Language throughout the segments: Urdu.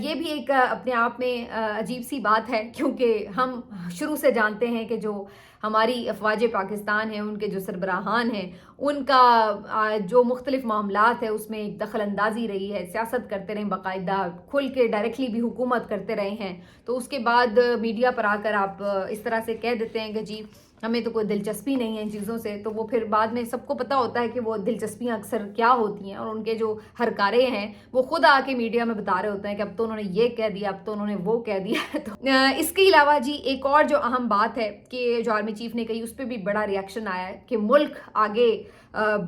یہ بھی ایک اپنے آپ میں عجیب سی بات ہے، کیونکہ ہم شروع سے جانتے ہیں کہ جو ہماری افواج پاکستان ہیں، ان کے جو سربراہان ہیں، ان کا جو مختلف معاملات ہے اس میں ایک دخل اندازی رہی ہے، سیاست کرتے رہے، باقاعدہ کھل کے ڈائریکٹلی بھی حکومت کرتے رہے ہیں. تو اس کے بعد میڈیا پر آ کر آپ اس طرح سے کہہ دیتے ہیں کہ جی ہمیں تو کوئی دلچسپی نہیں ہے ان چیزوں سے، تو وہ پھر بعد میں سب کو پتہ ہوتا ہے کہ وہ دلچسپیاں اکثر کیا ہوتی ہیں، اور ان کے جو ہرکارے ہیں وہ خود آ کے میڈیا میں بتا رہے ہوتے ہیں کہ اب تو انہوں نے یہ کہہ دیا، اب تو انہوں نے وہ کہہ دیا. تو اس کے علاوہ جی ایک اور جو اہم بات ہے کہ جو آرمی چیف نے کہی، اس پہ بھی بڑا ریاکشن آیا ہے کہ ملک آگے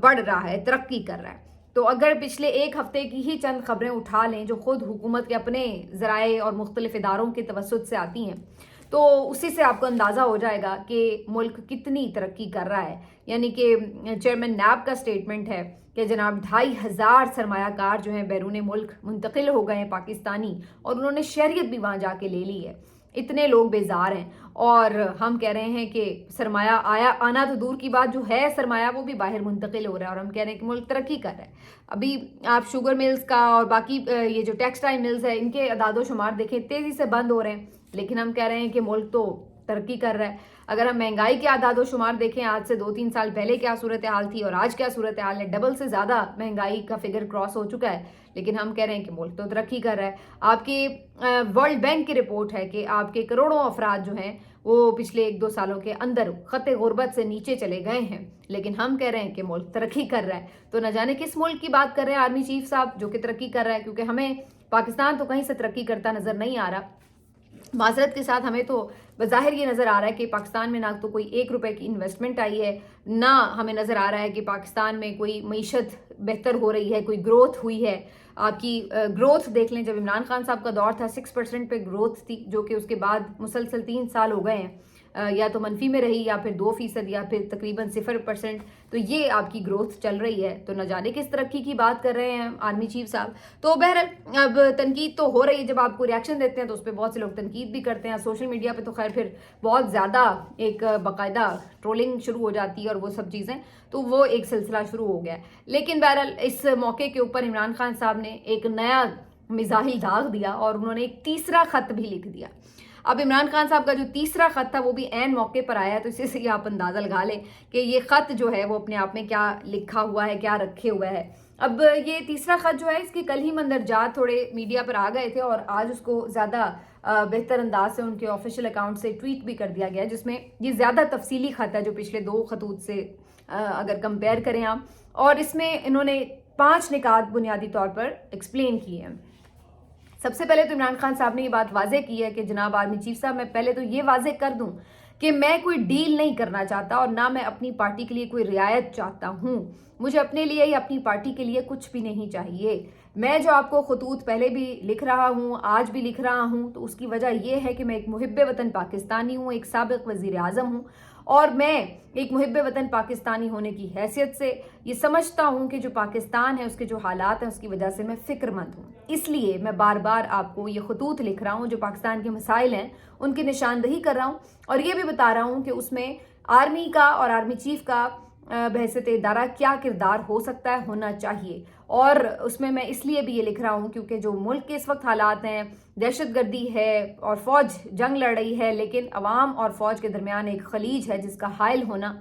بڑھ رہا ہے، ترقی کر رہا ہے. تو اگر پچھلے ایک ہفتے کی ہی چند خبریں اٹھا لیں جو خود حکومت کے اپنے ذرائع اور مختلف اداروں کے توسط سے آتی ہیں، تو اسی سے آپ کو اندازہ ہو جائے گا کہ ملک کتنی ترقی کر رہا ہے. یعنی کہ چیئرمین نیب کا سٹیٹمنٹ ہے کہ جناب 2500 سرمایہ کار جو ہیں بیرون ملک منتقل ہو گئے ہیں پاکستانی، اور انہوں نے شہریت بھی وہاں جا کے لے لی ہے. اتنے لوگ بیزار ہیں، اور ہم کہہ رہے ہیں کہ سرمایہ آنا تو دور کی بات، جو ہے سرمایہ وہ بھی باہر منتقل ہو رہا ہے، اور ہم کہہ رہے ہیں کہ ملک ترقی کر رہا ہے. ابھی آپ شوگر ملز کا اور باقی یہ جو ٹیکسٹائل ملز ہے، ان کے اعداد و شمار دیکھیں، تیزی سے بند ہو رہے ہیں، لیکن ہم کہہ رہے ہیں کہ ملک تو ترقی کر رہا ہے. اگر ہم مہنگائی کے اعداد و شمار دیکھیں، آج سے 2-3 سال پہلے کیا صورتحال تھی اور آج کیا صورتحال ہے، ڈبل سے زیادہ مہنگائی کا فگر کراس ہو چکا ہے، لیکن ہم کہہ رہے ہیں کہ ملک تو ترقی کر رہا ہے. آپ کی ورلڈ بینک کی رپورٹ ہے کہ آپ کے کروڑوں افراد جو ہیں وہ پچھلے 1-2 سالوں کے اندر خط غربت سے نیچے چلے گئے ہیں، لیکن ہم کہہ رہے ہیں کہ ملک ترقی کر رہا ہے. تو نہ جانے کس ملک کی بات کر رہے ہیں آرمی چیف صاحب جو کہ ترقی کر رہا ہے، کیونکہ ہمیں پاکستان تو کہیں سے ترقی کرتا نظر نہیں آ رہا. معذرت کے ساتھ ہمیں تو بظاہر یہ نظر آ رہا ہے کہ پاکستان میں نہ تو کوئی 1 روپے کی انویسٹمنٹ آئی ہے، نہ ہمیں نظر آ رہا ہے کہ پاکستان میں کوئی معیشت بہتر ہو رہی ہے، کوئی گروتھ ہوئی ہے. آپ کی گروتھ دیکھ لیں، جب عمران خان صاحب کا دور تھا 6% پہ گروتھ تھی، جو کہ اس کے بعد مسلسل 3 سال ہو گئے ہیں یا تو منفی میں رہی یا پھر 2% یا پھر تقریباً 0%. تو یہ آپ کی گروتھ چل رہی ہے. تو نہ جانے کس ترقی کی بات کر رہے ہیں آرمی چیف صاحب. تو بہرحال اب تنقید تو ہو رہی ہے، جب آپ کو ریاکشن دیتے ہیں تو اس پہ بہت سے لوگ تنقید بھی کرتے ہیں. سوشل میڈیا پہ تو خیر پھر بہت زیادہ ایک باقاعدہ ٹرولنگ شروع ہو جاتی ہے اور وہ سب چیزیں، تو وہ ایک سلسلہ شروع ہو گیا. لیکن بہرحال اس موقع کے اوپر عمران خان صاحب نے ایک نیا مزاحی داغ دیا اور انہوں نے ایک تیسرا خط بھی لکھ دیا. اب عمران خان صاحب کا جو تیسرا خط تھا وہ بھی عین موقع پر آیا ہے، تو اسی سے آپ اندازہ لگا لیں کہ یہ خط جو ہے وہ اپنے آپ میں کیا لکھا ہوا ہے، کیا رکھے ہوا ہے. اب یہ تیسرا خط جو ہے اس کے کل ہی مندرجات تھوڑے میڈیا پر آ گئے تھے، اور آج اس کو زیادہ بہتر انداز سے ان کے آفیشیل اکاؤنٹ سے ٹویٹ بھی کر دیا گیا، جس میں یہ زیادہ تفصیلی خط ہے جو پچھلے 2 خطوط سے اگر کمپیئر کریں آپ. اور اس میں انہوں نے 5 نکات بنیادی طور پر ایکسپلین کیے ہیں. سب سے پہلے تو عمران خان صاحب نے یہ بات واضح کی ہے کہ جناب آرمی چیف صاحب، میں پہلے تو یہ واضح کر دوں کہ میں کوئی ڈیل نہیں کرنا چاہتا اور نہ میں اپنی پارٹی کے لیے کوئی رعایت چاہتا ہوں. مجھے اپنے لیے یا اپنی پارٹی کے لیے کچھ بھی نہیں چاہیے. میں جو آپ کو خطوط پہلے بھی لکھ رہا ہوں، آج بھی لکھ رہا ہوں، تو اس کی وجہ یہ ہے کہ میں ایک محب وطن پاکستانی ہوں، ایک سابق وزیر اعظم ہوں، اور میں ایک محب وطن پاکستانی ہونے کی حیثیت سے یہ سمجھتا ہوں کہ جو پاکستان ہے اس کے جو حالات ہیں اس کی وجہ سے میں فکر مند ہوں. اس لیے میں بار بار آپ کو یہ خطوط لکھ رہا ہوں جو پاکستان کے مسائل ہیں ان کی نشاندہی کر رہا ہوں، اور یہ بھی بتا رہا ہوں کہ اس میں آرمی کا اور آرمی چیف کا بحیثیت ادارہ کیا کردار ہو سکتا ہے، ہونا چاہیے. اور اس میں اس لیے بھی یہ لکھ رہا ہوں کیونکہ جو ملک کے اس وقت حالات ہیں، دہشت گردی ہے اور فوج جنگ لڑ رہی ہے، لیکن عوام اور فوج کے درمیان ایک خلیج ہے جس کا حائل ہونا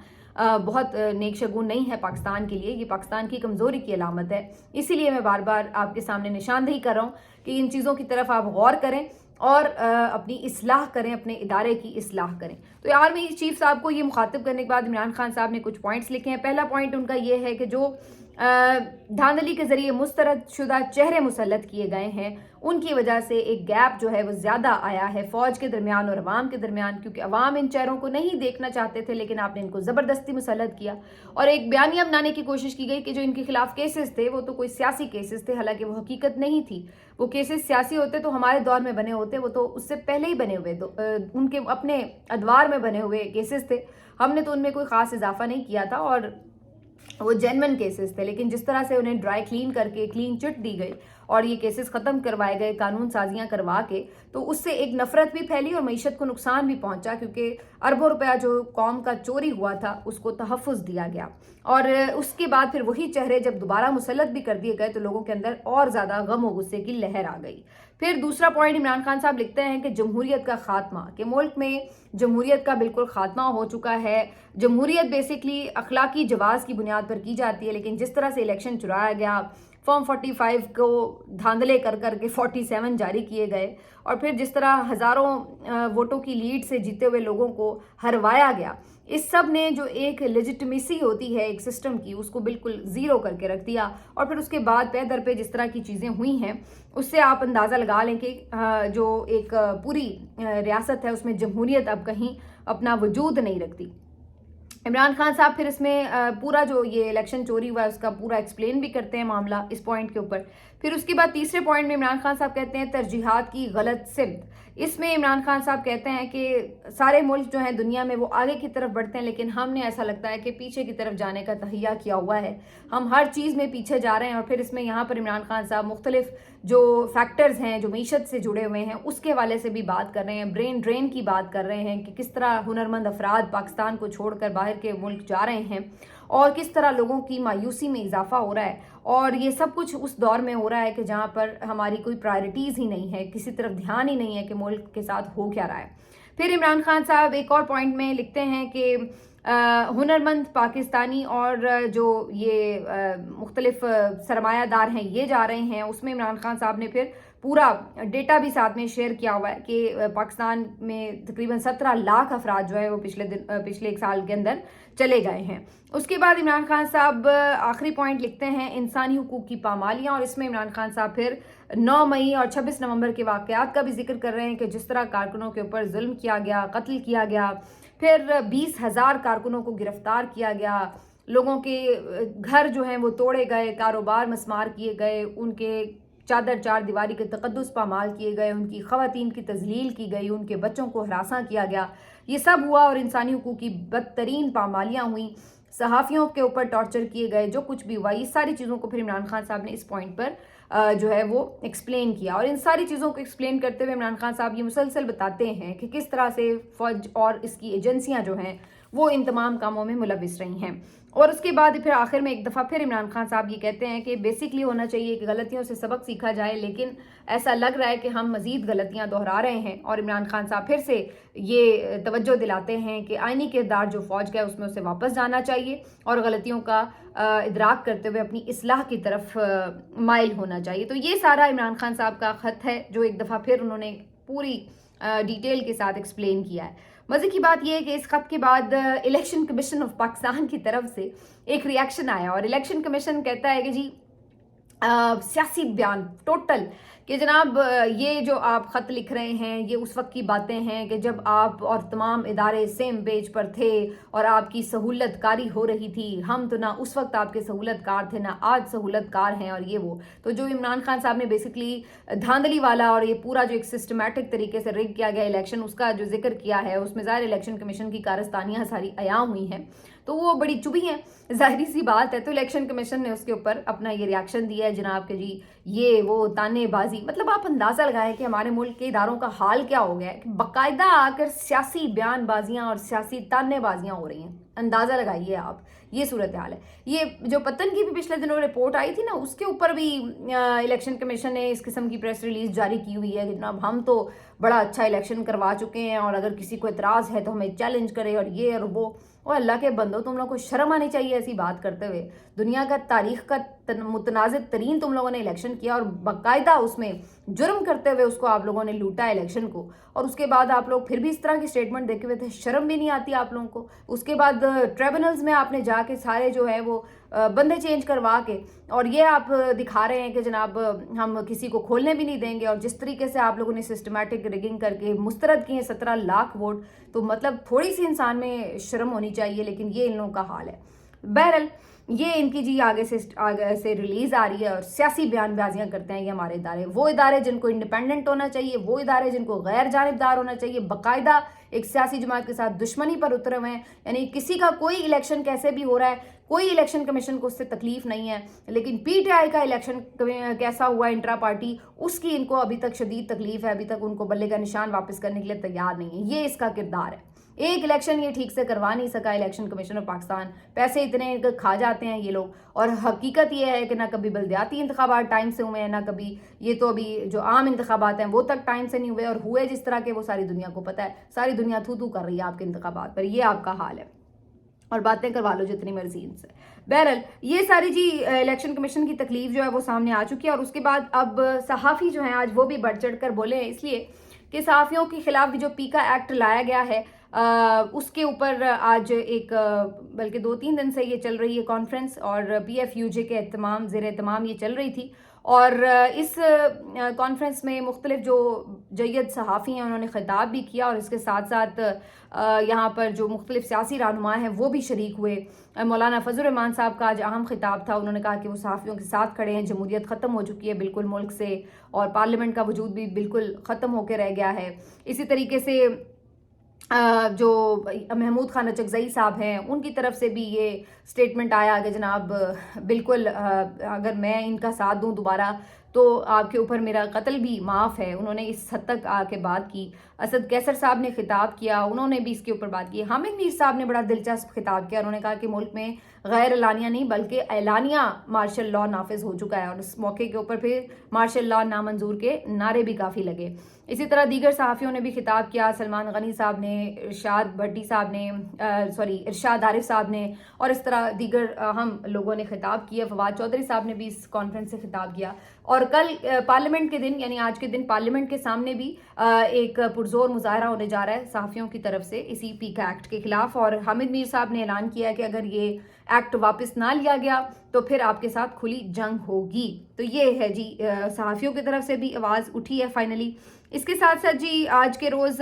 بہت نیک شگون نہیں ہے پاکستان کے لیے. یہ پاکستان کی کمزوری کی علامت ہے. اسی لیے میں بار بار آپ کے سامنے نشاندہی کر رہا ہوں کہ ان چیزوں کی طرف آپ غور کریں اور اپنی اصلاح کریں، اپنے ادارے کی اصلاح کریں. تو آرمی چیف صاحب کو یہ مخاطب کرنے کے بعد عمران خان صاحب نے کچھ پوائنٹس لکھے ہیں. پہلا پوائنٹ ان کا یہ ہے کہ جو دھاندلی کے ذریعے مسترد شدہ چہرے مسلط کیے گئے ہیں ان کی وجہ سے ایک گیپ جو ہے وہ زیادہ آیا ہے فوج کے درمیان اور عوام کے درمیان، کیونکہ عوام ان چہروں کو نہیں دیکھنا چاہتے تھے لیکن آپ نے ان کو زبردستی مسلط کیا. اور ایک بیانیہ بنانے کی کوشش کی گئی کہ جو ان کے خلاف کیسز تھے وہ تو کوئی سیاسی کیسز تھے، حالانکہ وہ حقیقت نہیں تھی. وہ کیسز سیاسی ہوتے تو ہمارے دور میں بنے ہوتے، وہ تو اس سے پہلے ہی بنے ہوئے، ان کے اپنے ادوار میں بنے ہوئے کیسز تھے. ہم نے تو ان میں کوئی خاص اضافہ نہیں کیا تھا اور وہ جینون کیسز تھے. لیکن جس طرح سے انہیں ڈرائی کلین کر کے کلین چٹ دی گئی اور یہ کیسز ختم کروائے گئے قانون سازیاں کروا کے، تو اس سے ایک نفرت بھی پھیلی اور معیشت کو نقصان بھی پہنچا، کیونکہ اربوں روپیہ جو قوم کا چوری ہوا تھا اس کو تحفظ دیا گیا۔ اور اس کے بعد پھر وہی چہرے جب دوبارہ مسلط بھی کر دیے گئے تو لوگوں کے اندر اور زیادہ غم و غصے کی لہر آ گئی۔ پھر دوسرا پوائنٹ عمران خان صاحب لکھتے ہیں کہ جمہوریت کا خاتمہ، کہ ملک میں جمہوریت کا بالکل خاتمہ ہو چکا ہے۔ جمہوریت بیسکلی اخلاقی جواز کی بنیاد پر کی جاتی ہے، لیکن جس طرح سے الیکشن چرایا گیا، فارم 45 کو دھاندلے کر کے 47 جاری کیے گئے، اور پھر جس طرح ہزاروں ووٹوں کی لیڈ سے جیتے ہوئے لوگوں کو ہروایا گیا، اس سب نے جو ایک لیجٹمیسی ہوتی ہے ایک سسٹم کی، اس کو بالکل زیرو کر کے رکھ دیا۔ اور پھر اس کے بعد پہ در پہ جس طرح کی چیزیں ہوئی ہیں، اس سے آپ اندازہ لگا لیں کہ جو ایک پوری ریاست ہے اس میں جمہوریت اب کہیں اپنا وجود نہیں رکھتی۔ عمران خان صاحب پھر اس میں پورا جو یہ الیکشن چوری ہوا ہے اس کا پورا ایکسپلین بھی کرتے ہیں معاملہ اس پوائنٹ کے اوپر۔ پھر اس کے بعد تیسرے پوائنٹ میں عمران خان صاحب کہتے ہیں ترجیحات کی غلط سمت۔ اس میں عمران خان صاحب کہتے ہیں کہ سارے ملک جو ہیں دنیا میں وہ آگے کی طرف بڑھتے ہیں، لیکن ہم نے ایسا لگتا ہے کہ پیچھے کی طرف جانے کا تہیہ کیا ہوا ہے، ہم ہر چیز میں پیچھے جا رہے ہیں۔ اور پھر اس میں یہاں پر عمران خان صاحب مختلف جو فیکٹرز ہیں جو معیشت سے جڑے ہوئے ہیں اس کے حوالے سے بھی بات کر رہے ہیں، برین ڈرین کی بات کر رہے ہیں کہ کس طرح ہنرمند افراد پاکستان کو چھوڑ کر باہر کے ملک جا رہے ہیں، اور کس طرح لوگوں کی مایوسی میں اضافہ ہو رہا ہے۔ اور یہ سب کچھ اس دور میں ہو رہا ہے کہ جہاں پر ہماری کوئی پرائرٹیز ہی نہیں ہے، کسی طرف دھیان ہی نہیں ہے کہ ملک کے ساتھ ہو کیا رہا ہے۔ پھر عمران خان صاحب ایک اور پوائنٹ میں لکھتے ہیں کہ ہنرمند پاکستانی اور جو یہ مختلف سرمایہ دار ہیں یہ جا رہے ہیں، اس میں عمران خان صاحب نے پھر پورا ڈیٹا بھی ساتھ میں شیئر کیا ہوا ہے کہ پاکستان میں تقریباً 17 لاکھ افراد جو ہے وہ پچھلے ایک سال کے اندر چلے گئے ہیں۔ اس کے بعد عمران خان صاحب آخری پوائنٹ لکھتے ہیں انسانی حقوق کی پامالیاں، اور اس میں عمران خان صاحب پھر 9 مئی اور 26 نومبر کے واقعات کا بھی ذکر کر رہے ہیں کہ جس طرح کارکنوں کے اوپر ظلم کیا گیا، قتل کیا گیا، پھر 20,000 کارکنوں کو گرفتار کیا گیا، لوگوں کے گھر جو ہیں وہ توڑے گئے، کاروبار مسمار کیے گئے، ان کے چادر چار دیواری کے تقدس پامال کیے گئے، ان کی خواتین کی تذلیل کی گئی، ان کے بچوں کو ہراساں کیا گیا، یہ سب ہوا، اور انسانی حقوق کی بدترین پامالیاں ہوئیں، صحافیوں کے اوپر ٹارچر کیے گئے، جو کچھ بھی ہوا، یہ ساری چیزوں کو پھر عمران خان صاحب نے اس پوائنٹ پر جو ہے وہ ایکسپلین کیا۔ اور ان ساری چیزوں کو ایکسپلین کرتے ہوئے عمران خان صاحب یہ مسلسل بتاتے ہیں کہ کس طرح سے فوج اور اس کی ایجنسیاں جو ہیں وہ ان تمام کاموں میں ملوث رہی ہیں۔ اور اس کے بعد پھر آخر میں ایک دفعہ پھر عمران خان صاحب یہ کہتے ہیں کہ بیسکلی ہونا چاہیے کہ غلطیوں سے سبق سیکھا جائے، لیکن ایسا لگ رہا ہے کہ ہم مزید غلطیاں دہرا رہے ہیں۔ اور عمران خان صاحب پھر سے یہ توجہ دلاتے ہیں کہ آئینی کردار جو فوج کا ہے اس میں اسے واپس جانا چاہیے، اور غلطیوں کا ادراک کرتے ہوئے اپنی اصلاح کی طرف مائل ہونا چاہیے۔ تو یہ سارا عمران خان صاحب کا خط ہے جو ایک دفعہ پھر انہوں نے پوری ڈیٹیل کے ساتھ ایکسپلین کیا ہے۔ مزے کی بات یہ ہے کہ اس خط کے بعد الیکشن کمیشن آف پاکستان کی طرف سے ایک ریاکشن آیا، اور الیکشن کمیشن کہتا ہے کہ جی سیاسی بیان ٹوٹل، کہ جناب یہ جو آپ خط لکھ رہے ہیں یہ اس وقت کی باتیں ہیں کہ جب آپ اور تمام ادارے سیم پیج پر تھے اور آپ کی سہولت کاری ہو رہی تھی، ہم تو نہ اس وقت آپ کے سہولت کار تھے نہ آج سہولت کار ہیں، اور یہ وہ تو جو عمران خان صاحب نے بیسکلی دھاندلی والا اور یہ پورا جو ایک سسٹمیٹک طریقے سے ریگ کیا گیا الیکشن اس کا جو ذکر کیا ہے، اس میں ظاہر الیکشن کمیشن کی کارستانیاں ساری عیاں ہوئی ہیں، تو وہ بڑی چبھی ہیں، ظاہری سی بات ہے۔ تو الیکشن کمیشن نے اس کے اوپر اپنا یہ ریاکشن دیا ہے جناب کہ جی یہ وہ تانے بازی، مطلب آپ اندازہ لگائیں کہ ہمارے ملک کے اداروں کا حال کیا ہو گیا ہے کہ باقاعدہ آ کر سیاسی بیان بازیاں اور سیاسی تانے بازیاں ہو رہی ہیں، اندازہ لگائیے آپ، یہ صورتحال ہے۔ یہ جو پتن کی بھی پچھلے دنوں رپورٹ آئی تھی نا، اس کے اوپر بھی الیکشن کمیشن نے اس قسم کی پریس ریلیز جاری کی ہوئی ہے کہ جناب ہم تو بڑا اچھا الیکشن کروا چکے ہیں، اور اگر کسی کو اعتراض ہے تو ہمیں چیلنج کرے، اور یہ اور وہ۔ اور اللہ کے بندو، تم لوگوں کو شرم آنی چاہیے ایسی بات کرتے ہوئے۔ دنیا کا تاریخ کا متنازع ترین تم لوگوں نے الیکشن کیا، اور باقاعدہ اس میں جرم کرتے ہوئے اس کو آپ لوگوں نے لوٹا الیکشن کو، اور اس کے بعد آپ لوگ پھر بھی اس طرح کی سٹیٹمنٹ دیکھے ہوئے تھے، شرم بھی نہیں آتی آپ لوگوں کو۔ اس کے بعد ٹریبونلز میں آپ نے جا کے سارے جو ہے وہ بندے چینج کروا کے، اور یہ آپ دکھا رہے ہیں کہ جناب ہم کسی کو کھولنے بھی نہیں دیں گے، اور جس طریقے سے آپ لوگوں نے سسٹمیٹک ریگنگ کر کے مسترد کیے 17 لاکھ ووٹ، تو مطلب تھوڑی سی انسان میں شرم ہونی چاہیے، لیکن یہ ان لوگوں کا حال ہے۔ بہرحال یہ ان کی جی آگے سے ریلیز آ رہی ہے اور سیاسی بیان بازیاں کرتے ہیں یہ ہمارے ادارے، وہ ادارے جن کو انڈیپینڈنٹ ہونا چاہیے، وہ ادارے جن کو غیر جانبدار ہونا چاہیے، باقاعدہ ایک سیاسی جماعت کے ساتھ دشمنی پر اترے ہوئے ہیں. یعنی کسی کا کوئی الیکشن کیسے بھی ہو رہا ہے، کوئی الیکشن کمیشن کو اس سے تکلیف نہیں ہے، لیکن پی ٹی آئی کا الیکشن کیسا ہوا انٹرا پارٹی، اس کی ان کو ابھی تک شدید تکلیف ہے. ابھی تک ان کو بلے کا نشان واپس کرنے کے لیے تیار نہیں ہے. یہ اس کا کردار ہے. ایک الیکشن یہ ٹھیک سے کروا نہیں سکا الیکشن کمیشن آف پاکستان. پیسے اتنے کھا جاتے ہیں یہ لوگ، اور حقیقت یہ ہے کہ نہ کبھی بلدیاتی انتخابات ٹائم سے ہوئے ہیں، نہ کبھی یہ تو ابھی جو عام انتخابات ہیں وہ تک ٹائم سے نہیں ہوئے، اور ہوئے جس طرح کے وہ ساری دنیا کو پتہ ہے. ساری دنیا تھو تھو کر رہی ہے آپ کے انتخابات پر. یہ آپ کا حال ہے اور باتیں کروا لو جتنی مرضی ان سے. بہرحال یہ ساری جی الیکشن کمیشن کی تکلیف جو ہے وہ سامنے آ چکی ہے. اور اس کے بعد اب صحافی جو ہیں آج وہ بھی بڑھ چڑھ کر بولے ہیں، اس لیے کہ صحافیوں کے خلاف جو پیکا ایکٹ لایا گیا ہے اس کے اوپر آج ایک بلکہ 2-3 دن سے یہ چل رہی ہے کانفرنس، اور پی ایف یو جے کے زیر اہتمام یہ چل رہی تھی. اور اس کانفرنس میں مختلف جو جید صحافی ہیں انہوں نے خطاب بھی کیا، اور اس کے ساتھ ساتھ یہاں پر جو مختلف سیاسی رہنما ہیں وہ بھی شریک ہوئے. مولانا فضل الرحمان صاحب کا آج اہم خطاب تھا. انہوں نے کہا کہ وہ صحافیوں کے ساتھ کھڑے ہیں. جمہوریت ختم ہو چکی ہے بالکل ملک سے، اور پارلیمنٹ کا وجود بھی بالکل ختم ہو کے رہ گیا ہے. اسی طریقے سے جو محمود خان اچکزئی صاحب ہیں ان کی طرف سے بھی یہ سٹیٹمنٹ آیا کہ جناب بالکل اگر میں ان کا ساتھ دوں دوبارہ تو آپ کے اوپر میرا قتل بھی معاف ہے. انہوں نے اس حد تک آ کے بات کی. اسد کیسر صاحب نے خطاب کیا، انہوں نے بھی اس کے اوپر بات کی. حامد میر صاحب نے بڑا دلچسپ خطاب کیا. انہوں نے کہا کہ ملک میں غیر اعلانیہ نہیں بلکہ اعلانیہ مارشل لاء نافذ ہو چکا ہے، اور اس موقع کے اوپر پھر مارشل لاء نامنظور کے نعرے بھی کافی لگے. اسی طرح دیگر صحافیوں نے بھی خطاب کیا. سلمان غنی صاحب نے، ارشاد بھٹی صاحب نے، ارشاد عارف صاحب نے، اور اس طرح دیگر اہم لوگوں نے خطاب کیا. فواد چودھری صاحب نے بھی اس کانفرنس سے خطاب کیا. اور کل پارلیمنٹ کے دن یعنی آج کے دن پارلیمنٹ کے سامنے بھی ایک پرزور مظاہرہ ہونے جا رہا ہے صحافیوں کی طرف سے اسی پیکا ایکٹ کے خلاف. اور حامد میر صاحب نے اعلان کیا ہے کہ اگر یہ ایکٹ واپس نہ لیا گیا تو پھر آپ کے ساتھ کھلی جنگ ہوگی. تو یہ ہے جی صحافیوں کی طرف سے بھی آواز اٹھی ہے فائنلی. اس کے ساتھ ساتھ جی آج کے روز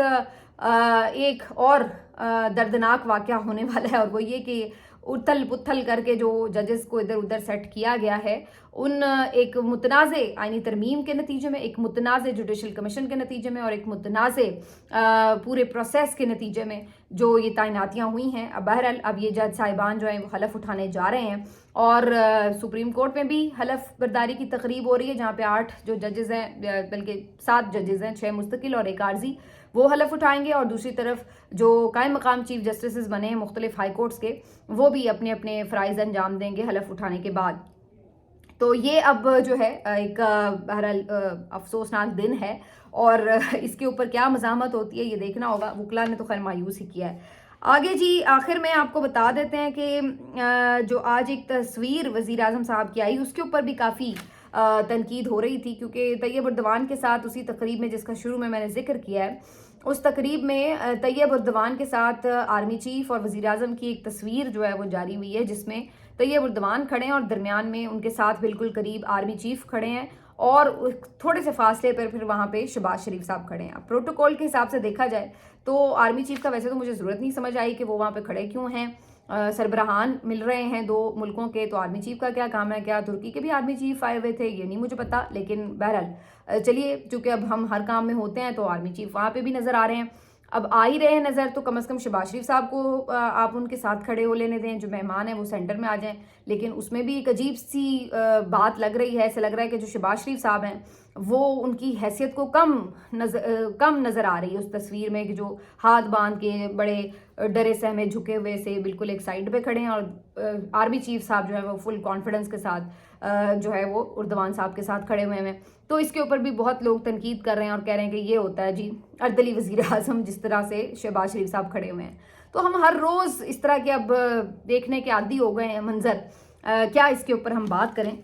ایک اور دردناک واقعہ ہونے والا ہے، اور وہ یہ کہ اتھل پتھل کر کے جو ججز کو ادھر ادھر سیٹ کیا گیا ہے، ان ایک متنازع آئینی ترمیم کے نتیجے میں، ایک متنازع جوڈیشل کمیشن کے نتیجے میں، اور ایک متنازع پورے پروسیس کے نتیجے میں جو یہ تعیناتیاں ہوئی ہیں. بہرحال اب یہ جج صاحبان جو ہیں وہ حلف اٹھانے جا رہے ہیں، اور سپریم کورٹ میں بھی حلف برداری کی تقریب ہو رہی ہے جہاں پہ 8 جو ججز ہیں، بلکہ 7 ججز ہیں، 6 مستقل اور 1 عارضی، وہ حلف اٹھائیں گے. اور دوسری طرف جو قائم مقام چیف جسٹسز بنے ہیں مختلف ہائی کورٹس کے، وہ بھی اپنے اپنے فرائض انجام دیں گے حلف اٹھانے کے بعد. تو یہ اب جو ہے ایک بہرحال افسوسناک دن ہے، اور اس کے اوپر کیا مزاحمت ہوتی ہے یہ دیکھنا ہوگا. وکلا نے تو خیر مایوس ہی کیا ہے. آگے جی آخر میں آپ کو بتا دیتے ہیں کہ جو آج ایک تصویر وزیر اعظم صاحب کی آئی اس کے اوپر بھی کافی تنقید ہو رہی تھی، کیونکہ طیب اردوان کے ساتھ اسی تقریب میں جس کا شروع میں نے ذکر کیا ہے، اس تقریب میں طیب اردوان کے ساتھ آرمی چیف اور وزیر اعظم کی ایک تصویر جو ہے وہ جاری ہوئی ہے، جس میں طیب اردوان کھڑے ہیں اور درمیان میں ان کے ساتھ بالکل قریب آرمی چیف کھڑے ہیں، اور تھوڑے سے فاصلے پر پھر وہاں پہ شہباز شریف صاحب کھڑے ہیں. پروٹوکول کے حساب سے دیکھا جائے تو آرمی چیف کا ویسے تو مجھے ضرورت نہیں سمجھ آئی کہ وہ وہاں پہ کھڑے کیوں ہیں. سربراہان مل رہے ہیں 2 ملکوں کے، تو آرمی چیف کا کیا کام ہے؟ کیا ترکی کے بھی آرمی چیف آئے ہوئے تھے؟ یہ نہیں مجھے پتا. لیکن بہرحال چلیے، چونکہ اب ہم ہر کام میں ہوتے ہیں تو آرمی چیف وہاں پہ بھی نظر آ رہے ہیں. اب آ ہی رہے ہیں نظر تو کم از کم شہباز شریف صاحب کو آپ ان کے ساتھ کھڑے ہو لینے دیں. جو مہمان ہیں وہ سینٹر میں آ جائیں. لیکن اس میں بھی ایک عجیب سی بات لگ رہی ہے. ایسے لگ رہا ہے کہ جو شہباز شریف صاحب ہیں وہ ان کی حیثیت کو کم نظر آ رہی ہے اس تصویر میں، کہ جو ہاتھ باندھ کے بڑے ڈرے سہمے جھکے ہوئے سے بالکل ایک سائڈ پہ کھڑے ہیں، اور آرمی چیف صاحب جو ہے وہ فل کانفیڈنس کے ساتھ جو ہے وہ اردوان صاحب کے ساتھ کھڑے ہوئے ہیں. تو اس کے اوپر بھی بہت لوگ تنقید کر رہے ہیں اور کہہ رہے ہیں کہ یہ ہوتا ہے جی اردلی وزیر اعظم جس طرح سے شہباز شریف صاحب کھڑے ہوئے ہیں. تو ہم ہر روز اس طرح کے اب دیکھنے کے عادی ہو گئے ہیں منظر. کیا اس کے اوپر ہم بات کریں،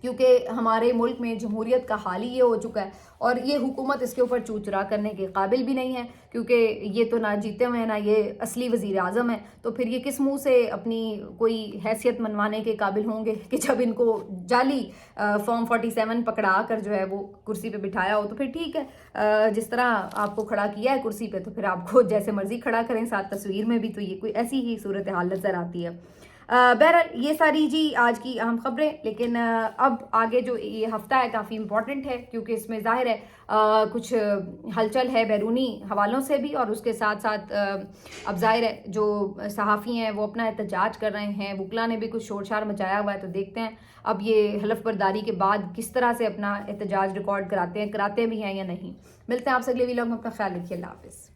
کیونکہ ہمارے ملک میں جمہوریت کا حال ہی یہ ہو چکا ہے، اور یہ حکومت اس کے اوپر چوچرا کرنے کے قابل بھی نہیں ہے، کیونکہ یہ تو نہ جیتے ہوئے ہیں، نہ یہ اصلی وزیر اعظم ہے. تو پھر یہ کس منہ سے اپنی کوئی حیثیت منوانے کے قابل ہوں گے کہ جب ان کو جعلی فارم 47 پکڑا کر جو ہے وہ کرسی پہ بٹھایا ہو. تو پھر ٹھیک ہے، جس طرح آپ کو کھڑا کیا ہے کرسی پہ تو پھر آپ کو جیسے مرضی کھڑا کریں ساتھ تصویر میں بھی. تو یہ کوئی ایسی ہی صورتحال نظر آتی ہے. بہرحال یہ ساری جی آج کی اہم خبریں، لیکن اب آگے جو یہ ہفتہ ہے کافی امپورٹنٹ ہے، کیونکہ اس میں ظاہر ہے کچھ ہلچل ہے بیرونی حوالوں سے بھی، اور اس کے ساتھ ساتھ اب ظاہر ہے جو صحافی ہیں وہ اپنا احتجاج کر رہے ہیں، وکلا نے بھی کچھ شور شار مچایا ہوا ہے، تو دیکھتے ہیں اب یہ حلف برداری کے بعد کس طرح سے اپنا احتجاج ریکارڈ کراتے بھی ہیں یا نہیں۔ ملتے ہیں آپ سے اگلے ویلاگ میں، اپنا خیال رکھیے، اللہ حافظ۔